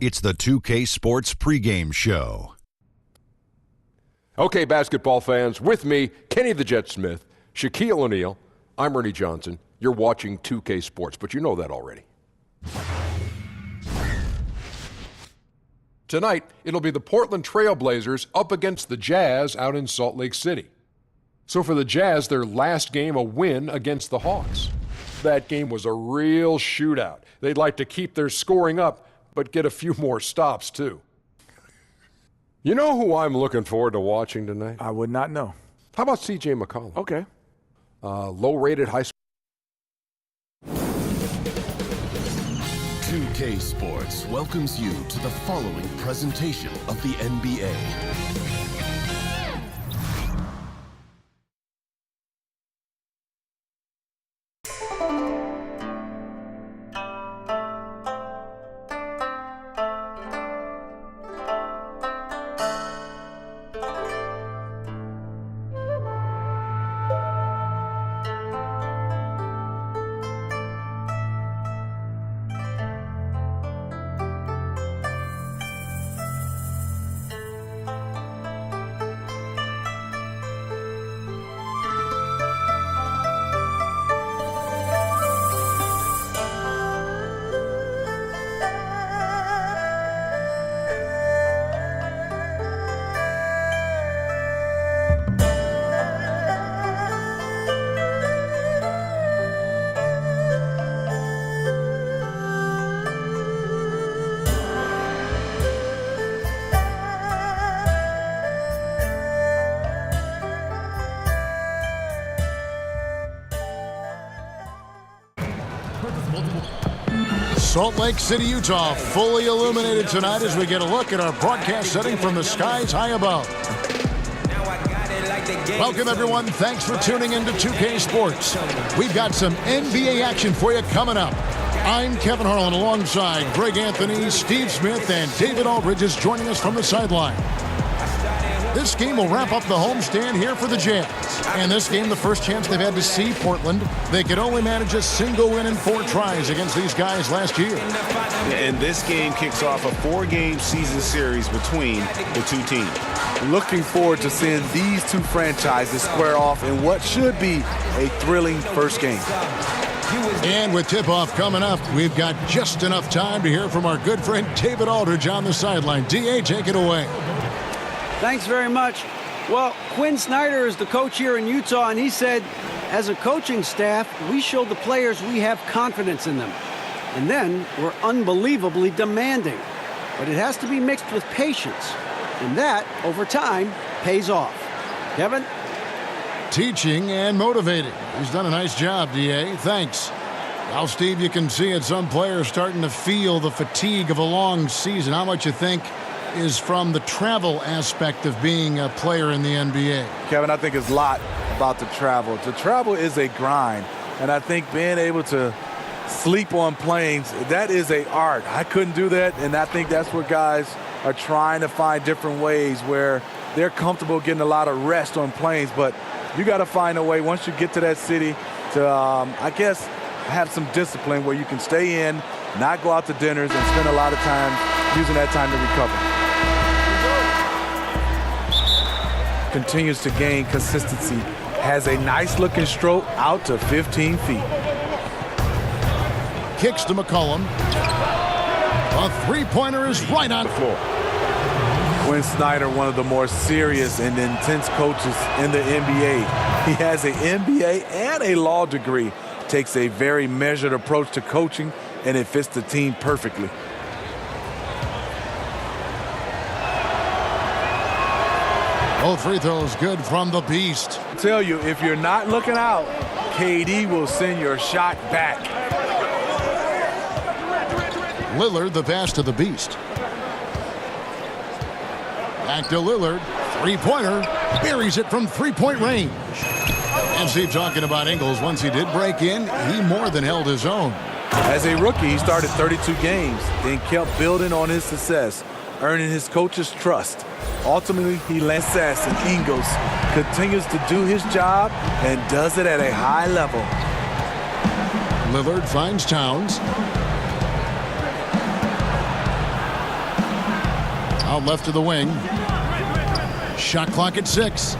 It's the 2K Sports pregame show. Okay, basketball fans, with me, Kenny the Jet Smith, Shaquille O'Neal, I'm Ernie Johnson. You're watching 2K Sports, but you know that already. Tonight, it'll be the Portland Trail Blazers up against the Jazz out in Salt Lake City. So for the Jazz, their last game, a win against the Hawks. That game was a real shootout. They'd like to keep their scoring up, but get a few more stops, too. You know who I'm looking forward to watching tonight? I would not know. How about C.J. McCollum? Okay. Low-rated high school. 2K Sports welcomes you to the following presentation of the NBA. Salt Lake City, Utah, fully illuminated tonight as we get a look at our broadcast setting from the skies high above. Welcome, everyone. Thanks for tuning in to 2K Sports. We've got some NBA action for you coming up. I'm Kevin Harlan alongside Greg Anthony, Steve Smith, and David Aldridge is joining us from the sideline. This game will wrap up the homestand here for the Jazz. And this game, the first chance they've had to see Portland. They could only manage a single win in 4 tries against these guys last year. And this game kicks off a 4-game season series between the two teams. Looking forward to seeing these two franchises square off in what should be a thrilling first game. And with tip-off coming up, we've got just enough time to hear from our good friend David Aldridge on the sideline. D.A., take it away. Thanks very much. Well, Quinn Snyder is the coach here in Utah, and he said, as a coaching staff, we show the players we have confidence in them. And then we're unbelievably demanding. But it has to be mixed with patience. And that, over time, pays off. Kevin? Teaching and motivating. He's done a nice job, D.A. Thanks. Now, Steve, you can see it. Some players starting to feel the fatigue of a long season. How much you think is from the travel aspect of being a player in the NBA? Kevin, I think it's a lot about the travel. The travel is a grind, and I think being able to sleep on planes, that is an art. I couldn't do that, and I think that's where guys are trying to find different ways where they're comfortable getting a lot of rest on planes, but you got to find a way once you get to that city to, I guess, have some discipline where you can stay in, not go out to dinners, and spend a lot of time using that time to recover. Continues to gain consistency, has a nice looking stroke out to 15 feet. Kicks to McCollum. A three-pointer is right on floor. Quinn Snyder, one of the more serious and intense coaches in the NBA. He has an MBA and a law degree. Takes a very measured approach to coaching, and it fits the team perfectly. Both free throws good from the Beast. I tell you, if you're not looking out, KD will send your shot back. Lillard, the pass to the Beast. Back to Lillard. Three-pointer. Buries it from three-point range. And Steve talking about Ingles. Once he did break in, he more than held his own. As a rookie, he started 32 games, then kept building on his success, earning his coach's trust. Ultimately, he lands success, and Ingles continues to do his job and does it at a high level. Lillard finds Towns. Out left to the wing. Shot clock at 6.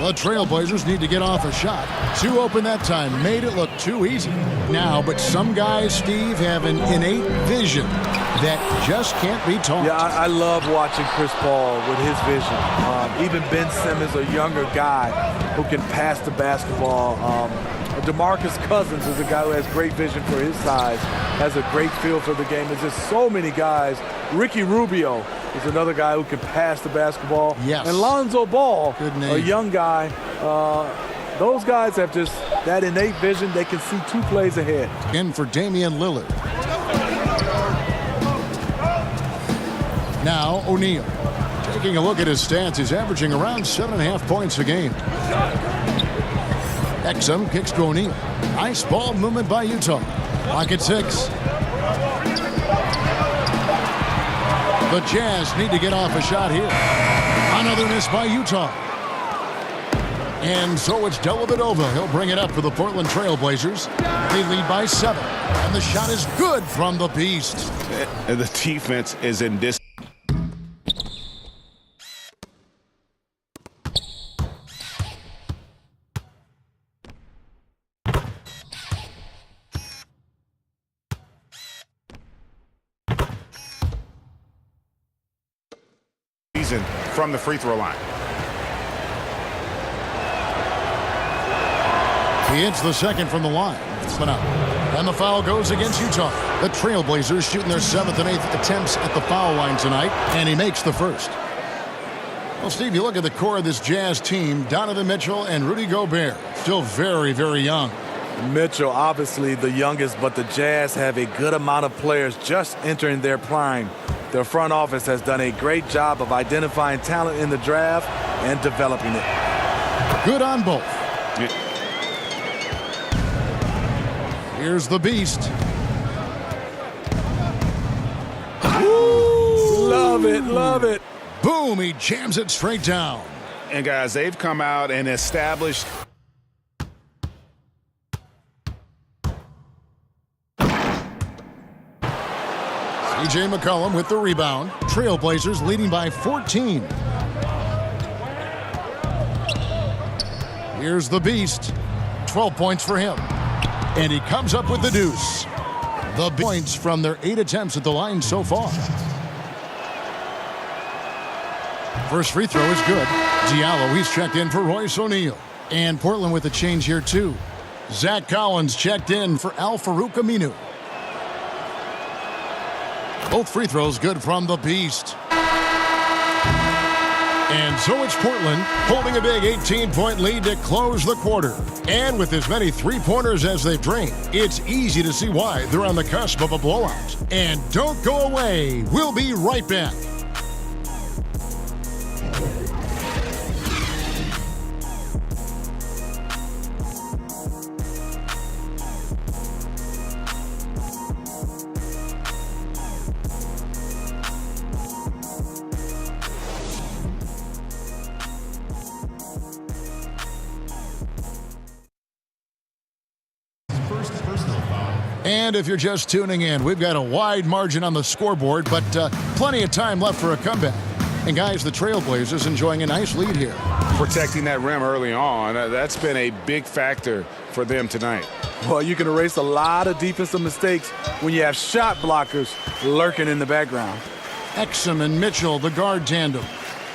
The Trailblazers need to get off a shot. Too open that time. Made it look too easy. Now, but some guys, Steve, have an innate vision that just can't be taught. Yeah, I love watching Chris Paul with his vision. Even Ben Simmons, a younger guy who can pass the basketball. DeMarcus Cousins is a guy who has great vision for his size, has a great feel for the game. There's just so many guys. Ricky Rubio is another guy who can pass the basketball. Yes. And Lonzo Ball, good name. A young guy. Those guys have just that innate vision. They can see 2 plays ahead. In for Damian Lillard. Now O'Neal. Taking a look at his stats, he's averaging around 7.5 points a game. Exum kicks to O'Neal. Nice ball movement by Utah. Clock at 6. The Jazz need to get off a shot here. Another miss by Utah. And so it's Dellavedova. He'll bring it up for the Portland Trailblazers. They lead by 7. And the shot is good from the Beast. The defense is in this. From the free throw line. He hits the second from the line. And the foul goes against Utah. The Trailblazers shooting their 7th and 8th attempts at the foul line tonight, and he makes the first. Well, Steve, you look at the core of this Jazz team, Donovan Mitchell and Rudy Gobert, still very, very young. Mitchell, obviously the youngest, but the Jazz have a good amount of players just entering their prime. Their front office has done a great job of identifying talent in the draft and developing it. Good on both. Yeah. Here's the Beast. Ooh, love it, love it. Boom, he jams it straight down. And guys, they've come out and established C.J. McCollum with the rebound. Trailblazers leading by 14. Here's the Beast. 12 points for him. And he comes up with the deuce. The points from their 8 attempts at the line so far. First free throw is good. Diallo, he's checked in for Royce O'Neal. And Portland with a change here too. Zach Collins checked in for Al-Farouq Aminu. Both free throws good from the Beast. And so it's Portland holding a big 18-point lead to close the quarter. And with as many three-pointers as they've drained, it's easy to see why they're on the cusp of a blowout. And don't go away. We'll be right back. And if you're just tuning in, we've got a wide margin on the scoreboard, but plenty of time left for a comeback. And guys, the Trailblazers enjoying a nice lead here. protecting that rim early on. That's been a big factor for them tonight. Well, you can erase a lot of defensive mistakes when you have shot blockers lurking in the background. Exum and Mitchell, the guard tandem.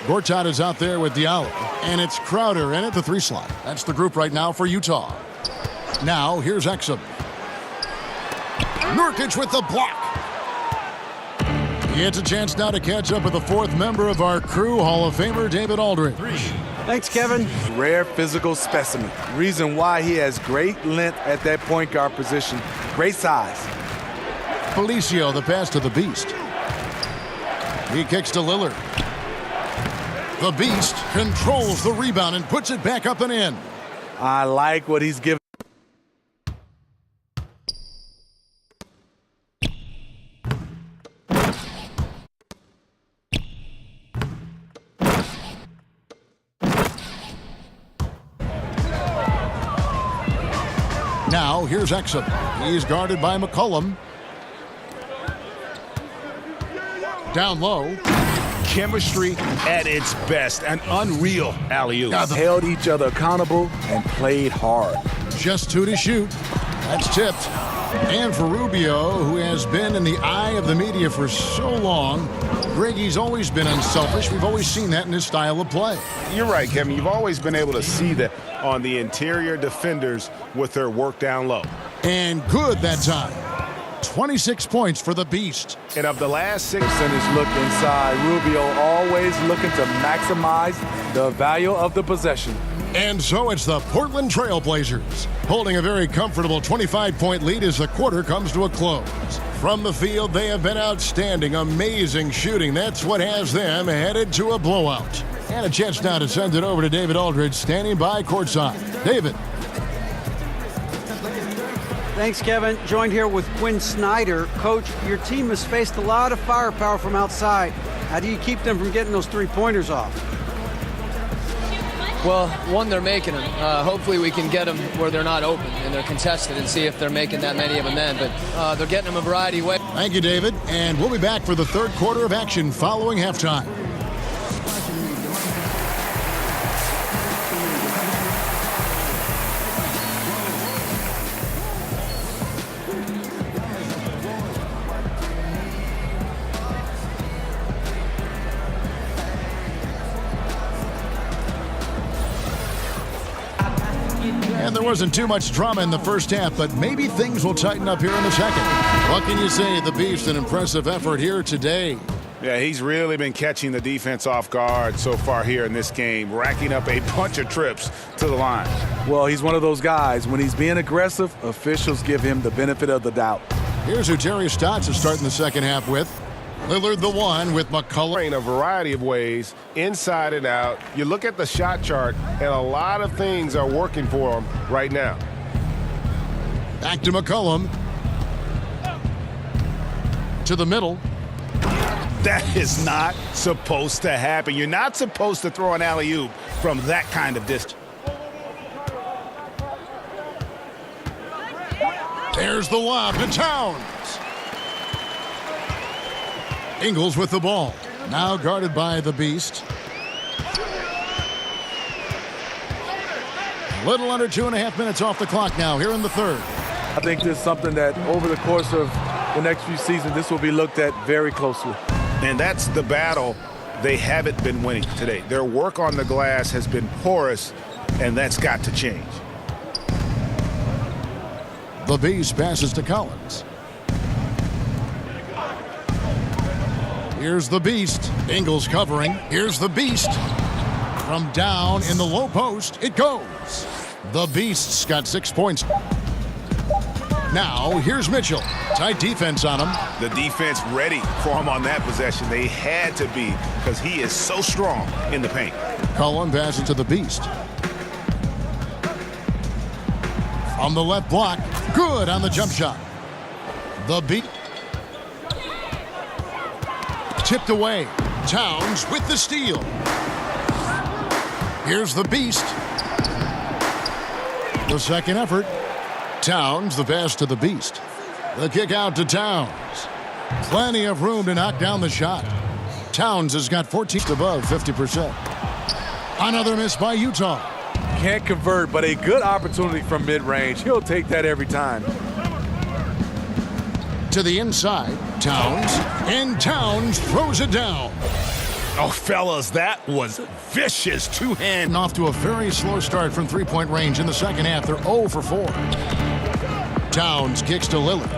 Gortat is out there with Diallo. And it's Crowder in at the 3 slot. That's the group right now for Utah. Now, here's Exum. Nurkic with the block. He gets a chance now to catch up with the 4th member of our crew, Hall of Famer David Aldridge. Thanks, Kevin. Rare physical specimen. Reason why he has great length at that point guard position. Great size. Felicio, the pass to the Beast. He kicks to Lillard. The Beast controls the rebound and puts it back up and in. I like what he's giving. Now, here's Exum. He's guarded by McCollum. Down low. Chemistry at its best. An unreal alley-oop. Held each other accountable and played hard. Just 2 to shoot. That's tipped. And for Rubio, who has been in the eye of the media for so long, Greggy's always been unselfish. We've always seen that in his style of play. You're right, Kevin. You've always been able to see that on the interior defenders with their work down low. And good that time. 26 points for the Beast. And of the last 6 Percentage look inside. Rubio always looking to maximize the value of the possession. And so it's the Portland Trail Blazers holding a very comfortable 25-point lead as the quarter comes to a close. From the field, they have been outstanding, amazing shooting. That's what has them headed to a blowout. And a chance now to send it over to David Aldridge, standing by courtside. David. Thanks, Kevin. Joined here with Quinn Snyder. Coach, your team has faced a lot of firepower from outside. How do you keep them from getting those three-pointers off? Well, one, they're making them. Hopefully we can get them where they're not open and they're contested and see if they're making that many of them then. But they're getting them a variety of ways. Thank you, David. And we'll be back for the third quarter of action following halftime. And there wasn't too much drama in the first half, but maybe things will tighten up here in the second. What can you say? The Beast, an impressive effort here today. Yeah, he's really been catching the defense off guard so far here in this game, racking up a bunch of trips to the line. Well, he's one of those guys. When he's being aggressive, officials give him the benefit of the doubt. Here's who Terry Stotts is starting the second half with. Lillard the one with McCullough. In a variety of ways, inside and out. You look at the shot chart, and a lot of things are working for him right now. Back to McCollum. To the middle. That is not supposed to happen. You're not supposed to throw an alley-oop from that kind of distance. There's the lob to Towns. Ingles with the ball. Now guarded by the Beast. A little under 2.5 minutes off the clock now here in the third. I think this is something that over the course of the next few seasons, this will be looked at very closely. And that's the battle they haven't been winning today. Their work on the glass has been porous, and that's got to change. The Beast passes to Collins. Here's the Beast. Ingles covering. Here's the Beast. From down in the low post, it goes. The Beast's got 6 points. Now, here's Mitchell. Tight defense on him. The defense ready for him on that possession. They had to be because he is so strong in the paint. Cullen passes to the Beast. On the left block. Good on the jump shot. The Beast. Tipped away. Towns with the steal. Here's the Beast. The second effort. Towns, the pass to the Beast. The kick out to Towns. Plenty of room to knock down the shot. Towns has got 14 above 50%. Another miss by Utah. Can't convert, but a good opportunity from mid-range. He'll take that every time. To the inside, Towns, and Towns throws it down. Oh, fellas, that was vicious two-hand. And off to a very slow start from three-point range in the second half. They're 0 for 4. Towns kicks to Lillard.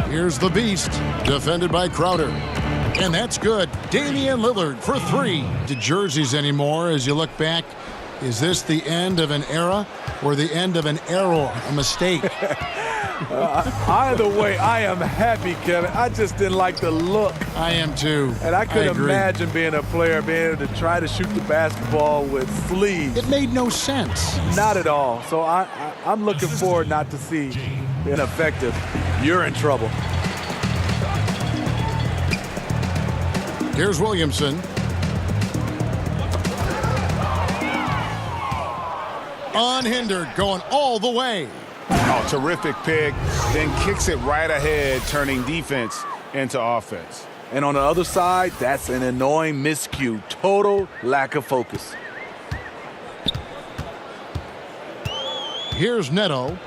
Here's the Beast, defended by Crowder. And that's good. Damian Lillard for 3. To jerseys anymore as you look back. Is this the end of an era or the end of an error, a mistake? Either way, I am happy, Kevin. I just didn't like the look. I am too. And I couldn't imagine being a player, being able to try to shoot the basketball with sleeves. It made no sense. Not at all. So I'm looking forward not to see ineffective. You're in trouble. Here's Williamson. Unhindered, going all the way. Oh, terrific pick. Then kicks it right ahead, turning defense into offense. And on the other side, that's an annoying miscue. Total lack of focus. Here's Neto.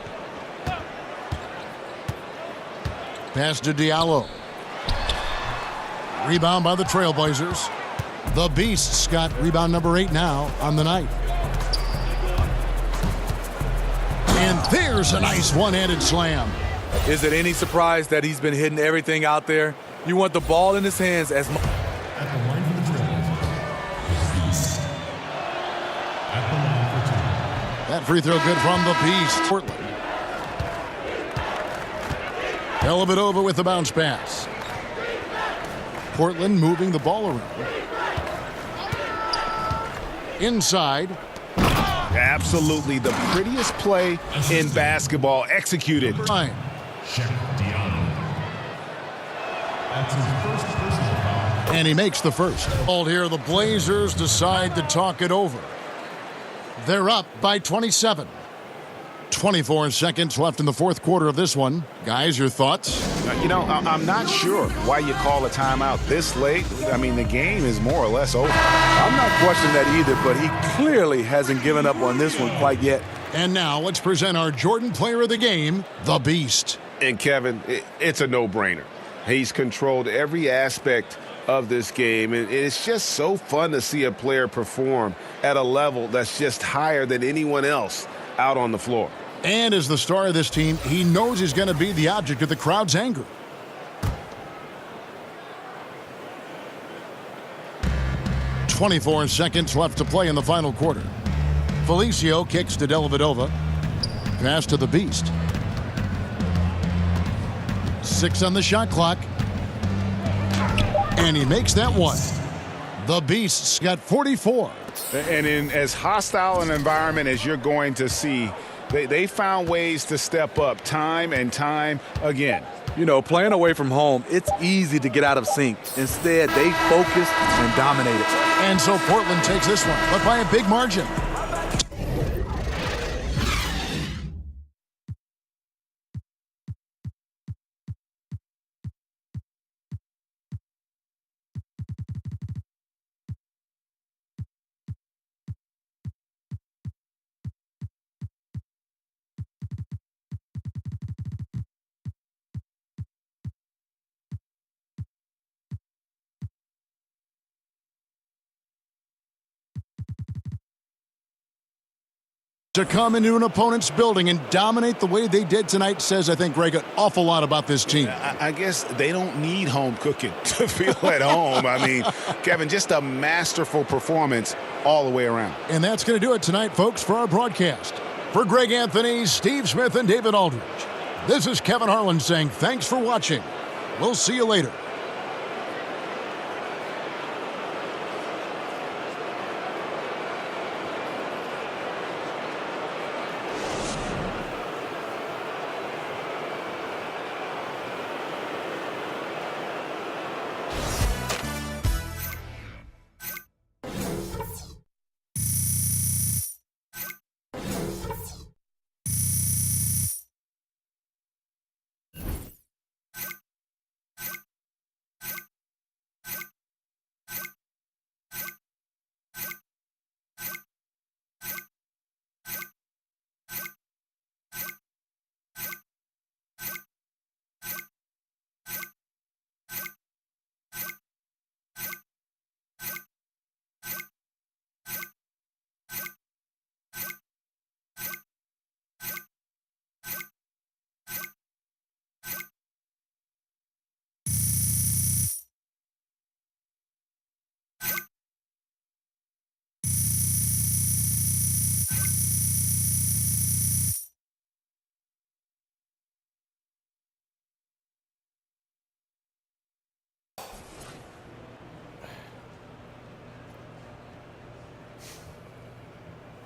Pass to Diallo. Rebound by the Trailblazers. The Beasts got rebound number 8 now on the night. And there's a nice one-handed slam. Is it any surprise that he's been hitting everything out there? You want the ball in his hands as much. At the line for the Trailblazers, Beast. At the line for 2. That free throw good from the Beast. Portland. Dellavedova with the bounce pass. Portland moving the ball around. Inside. Absolutely the prettiest play in basketball executed. Time. Shaq Diallo. That's his first personal foul. And he makes the first. Hold here, the Blazers decide to talk it over. They're up by 27. 24 seconds left in the fourth quarter of this one. Guys, your thoughts? You know, I'm not sure why you call a timeout this late. I mean, the game is more or less over. I'm not questioning that either, but he clearly hasn't given up on this one quite yet. And now let's present our Jordan player of the game, the Beast. And Kevin, it's a no-brainer. He's controlled every aspect of this game, and it's just so fun to see a player perform at a level that's just higher than anyone else out on the floor. And as the star of this team, he knows he's going to be the object of the crowd's anger. "24 seconds left to play in the final quarter. Felicio kicks to Dellavedova. Pass to the Beast. 6 on the shot clock. And he makes that one. The Beast's got 44. And in as hostile an environment as you're going to see, they found ways to step up time and time again. You know, playing away from home, it's easy to get out of sync. Instead, they focused and dominated. And so Portland takes this one, but by a big margin. To come into an opponent's building and dominate the way they did tonight says, I think, Greg, an awful lot about this team. I guess they don't need home cooking to feel at home. I mean, Kevin, just a masterful performance all the way around. And that's going to do it tonight, folks, for our broadcast. For Greg Anthony, Steve Smith, and David Aldridge, this is Kevin Harlan saying thanks for watching. We'll see you later.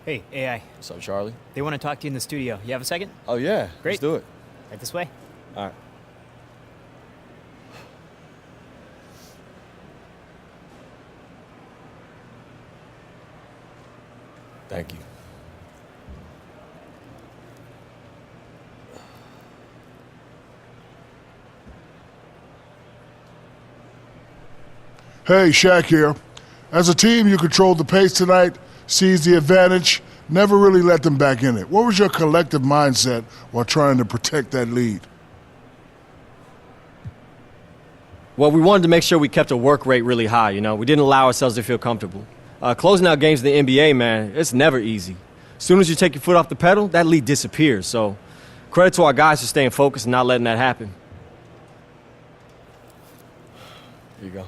Hey, AI. What's up, Charlie? They want to talk to you in the studio. You have a second? Oh, yeah. Great. Let's do it. Right this way. All right. Thank you. Hey, Shaq here. As a team, you controlled the pace tonight, seized the advantage, never really let them back in it. What was your collective mindset while trying to protect that lead? Well, we wanted to make sure we kept the work rate really high, you know. We didn't allow ourselves to feel comfortable. Closing out games in the NBA, man, it's never easy. As soon as you take your foot off the pedal, that lead disappears. So credit to our guys for staying focused and not letting that happen. Here you go.